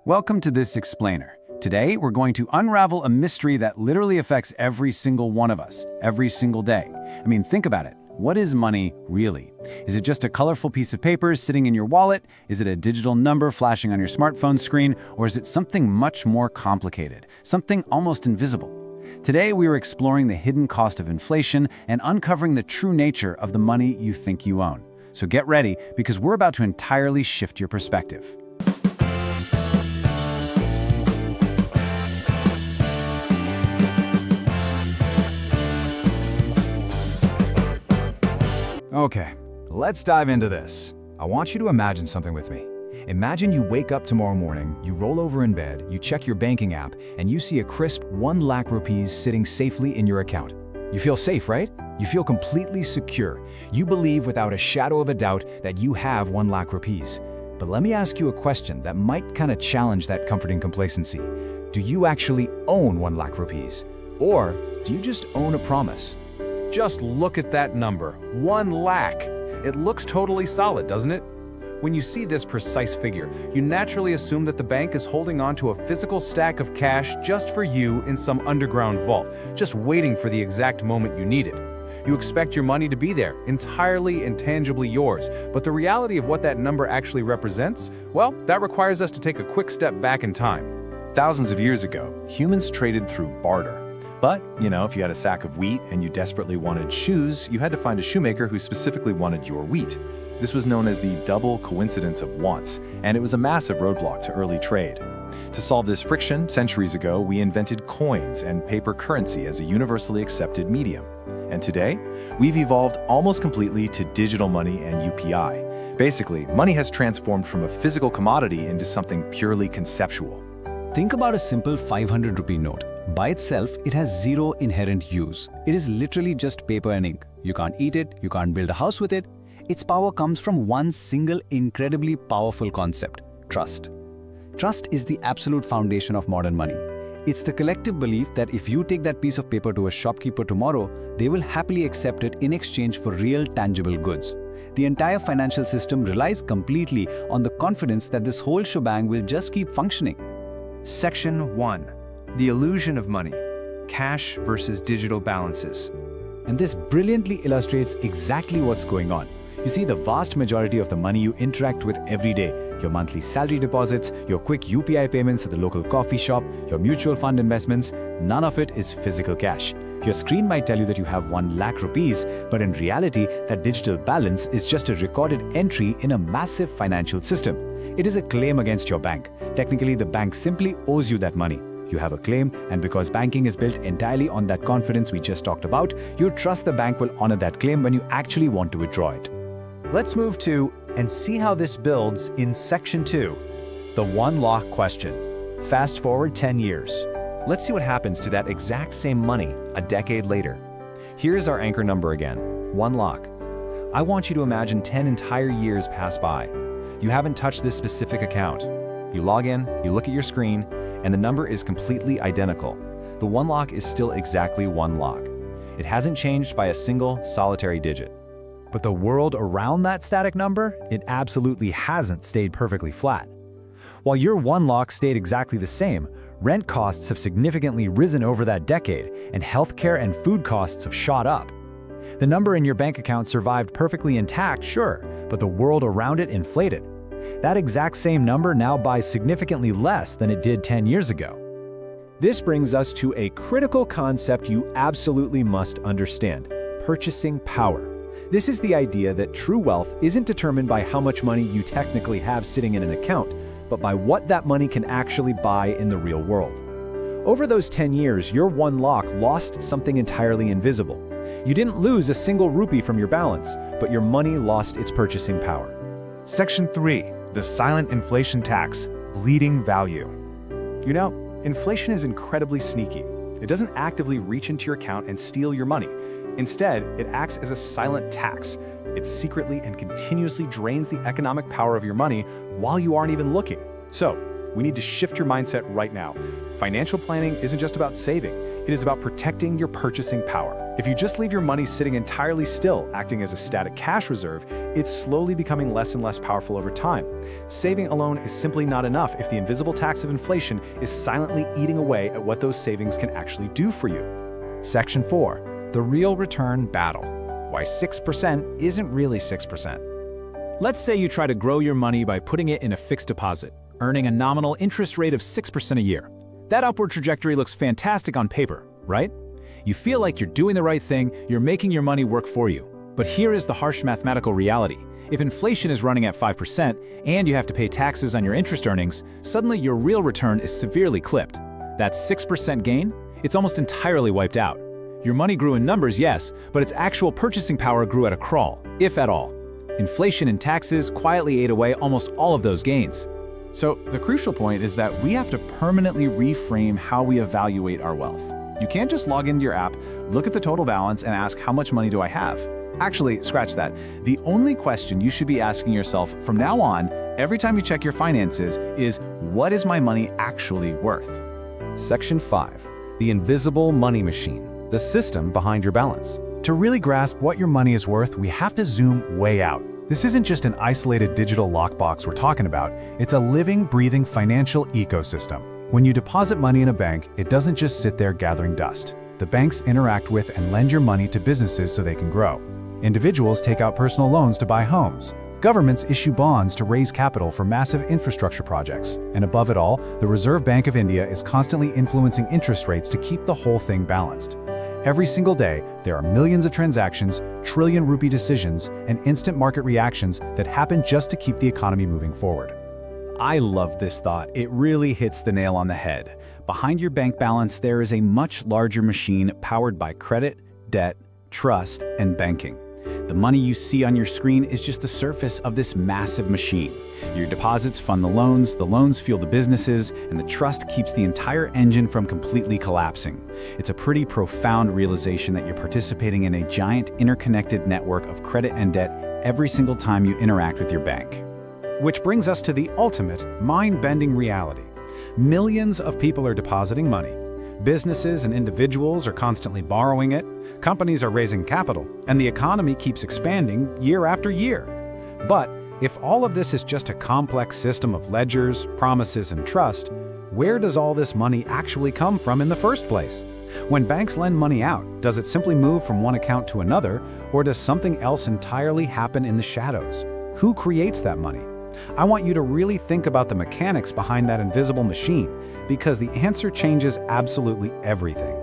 Welcome to this explainer. Today, we're going to unravel a mystery that literally affects every single one of us, every single day. I mean, think about it. What is money really? Is it just a colorful piece of paper sitting in your wallet? Is it a digital number flashing on your smartphone screen? Or is it something much more complicated, something almost invisible? Today, we are exploring the hidden cost of inflation and uncovering the true nature of the money you think you own. So get ready, because we're about to entirely shift your perspective. Okay, let's dive into this. I want you to imagine something with me. Imagine you wake up tomorrow morning, you roll over in bed, you check your banking app, and you see a crisp 1 lakh rupees sitting safely in your account. You feel safe, right? You feel completely secure. You believe without a shadow of a doubt that you have 1 lakh rupees. But let me ask you a question that might kind of challenge that comforting complacency. Do you actually own 1 lakh rupees? Or do you just own a promise? Just look at that number, 1 lakh. It looks totally solid, doesn't it? When you see this precise figure, you naturally assume that the bank is holding on to a physical stack of cash just for you in some underground vault, just waiting for the exact moment you need it. You expect your money to be there, entirely and tangibly yours, but the reality of what that number actually represents, well, that requires us to take a quick step back in time. Thousands of years ago, humans traded through barter. But, if you had a sack of wheat and you desperately wanted shoes, you had to find a shoemaker who specifically wanted your wheat. This was known as the double coincidence of wants, and it was a massive roadblock to early trade. To solve this friction, centuries ago, we invented coins and paper currency as a universally accepted medium. And today, we've evolved almost completely to digital money and UPI. Basically, money has transformed from a physical commodity into something purely conceptual. Think about a simple 500 rupee note. By itself, it has zero inherent use. It is literally just paper and ink. You can't eat it, you can't build a house with it. Its power comes from one single incredibly powerful concept: trust. Trust is the absolute foundation of modern money. It's the collective belief that if you take that piece of paper to a shopkeeper tomorrow, they will happily accept it in exchange for real, tangible goods. The entire financial system relies completely on the confidence that this whole shebang will just keep functioning. Section 1. The illusion of money. Cash versus digital balances. And this brilliantly illustrates exactly what's going on. You see, the vast majority of the money you interact with every day, your monthly salary deposits, your quick UPI payments at the local coffee shop, your mutual fund investments, none of it is physical cash. Your screen might tell you that you have 1 lakh rupees, but in reality, that digital balance is just a recorded entry in a massive financial system. It is a claim against your bank. Technically, the bank simply owes you that money. You have a claim, and because banking is built entirely on that confidence we just talked about, you trust the bank will honor that claim when you actually want to withdraw it. Let's move to and see how this builds in Section 2. The 1 lakh question. Fast forward 10 years. Let's see what happens to that exact same money a decade later. Here's our anchor number again, 1 lakh. I want you to imagine 10 entire years pass by. You haven't touched this specific account. You log in, you look at your screen, and the number is completely identical. The 1 lakh is still exactly 1 lakh. It hasn't changed by a single solitary digit. But the world around that static number, it absolutely hasn't stayed perfectly flat. While your 1 lakh stayed exactly the same, rent costs have significantly risen over that decade, and healthcare and food costs have shot up. The number in your bank account survived perfectly intact, sure, but the world around it inflated. That exact same number now buys significantly less than it did 10 years ago. This brings us to a critical concept you absolutely must understand: purchasing power. This is the idea that true wealth isn't determined by how much money you technically have sitting in an account, but by what that money can actually buy in the real world. Over those 10 years, your 1 lakh lost something entirely invisible. You didn't lose a single rupee from your balance, but your money lost its purchasing power. Section 3. The silent inflation tax, bleeding value. Inflation is incredibly sneaky. It doesn't actively reach into your account and steal your money. Instead, it acts as a silent tax. It secretly and continuously drains the economic power of your money while you aren't even looking. So, we need to shift your mindset right now. Financial planning isn't just about saving. It is about protecting your purchasing power. If you just leave your money sitting entirely still, acting as a static cash reserve, it's slowly becoming less and less powerful over time. Saving alone is simply not enough if the invisible tax of inflation is silently eating away at what those savings can actually do for you. Section 4. The real return battle. Why 6% isn't really 6%. Let's say you try to grow your money by putting it in a fixed deposit, earning a nominal interest rate of 6% a year. That upward trajectory looks fantastic on paper, right? You feel like you're doing the right thing, you're making your money work for you. But here is the harsh mathematical reality. If inflation is running at 5% and you have to pay taxes on your interest earnings, suddenly your real return is severely clipped. That 6% gain, it's almost entirely wiped out. Your money grew in numbers, yes, but its actual purchasing power grew at a crawl, if at all. Inflation and taxes quietly ate away almost all of those gains. So the crucial point is that we have to permanently reframe how we evaluate our wealth. You can't just log into your app, look at the total balance, and ask, how much money do I have? Actually, scratch that. The only question you should be asking yourself from now on, every time you check your finances, is, what is my money actually worth? Section 5. The invisible money machine. The system behind your balance. To really grasp what your money is worth, we have to zoom way out. This isn't just an isolated digital lockbox we're talking about. It's a living, breathing financial ecosystem. When you deposit money in a bank, it doesn't just sit there gathering dust. The banks interact with and lend your money to businesses so they can grow. Individuals take out personal loans to buy homes. Governments issue bonds to raise capital for massive infrastructure projects. And above it all, the Reserve Bank of India is constantly influencing interest rates to keep the whole thing balanced. Every single day, there are millions of transactions, trillion rupee decisions, and instant market reactions that happen just to keep the economy moving forward. I love this thought. It really hits the nail on the head. Behind your bank balance, there is a much larger machine powered by credit, debt, trust, and banking. The money you see on your screen is just the surface of this massive machine. Your deposits fund the loans fuel the businesses, and the trust keeps the entire engine from completely collapsing. It's a pretty profound realization that you're participating in a giant interconnected network of credit and debt every single time you interact with your bank. Which brings us to the ultimate, mind-bending reality. Millions of people are depositing money. Businesses and individuals are constantly borrowing it, companies are raising capital, and the economy keeps expanding year after year. But if all of this is just a complex system of ledgers, promises, and trust, where does all this money actually come from in the first place? When banks lend money out, does it simply move from one account to another, or does something else entirely happen in the shadows? Who creates that money? I want you to really think about the mechanics behind that invisible machine, because the answer changes absolutely everything.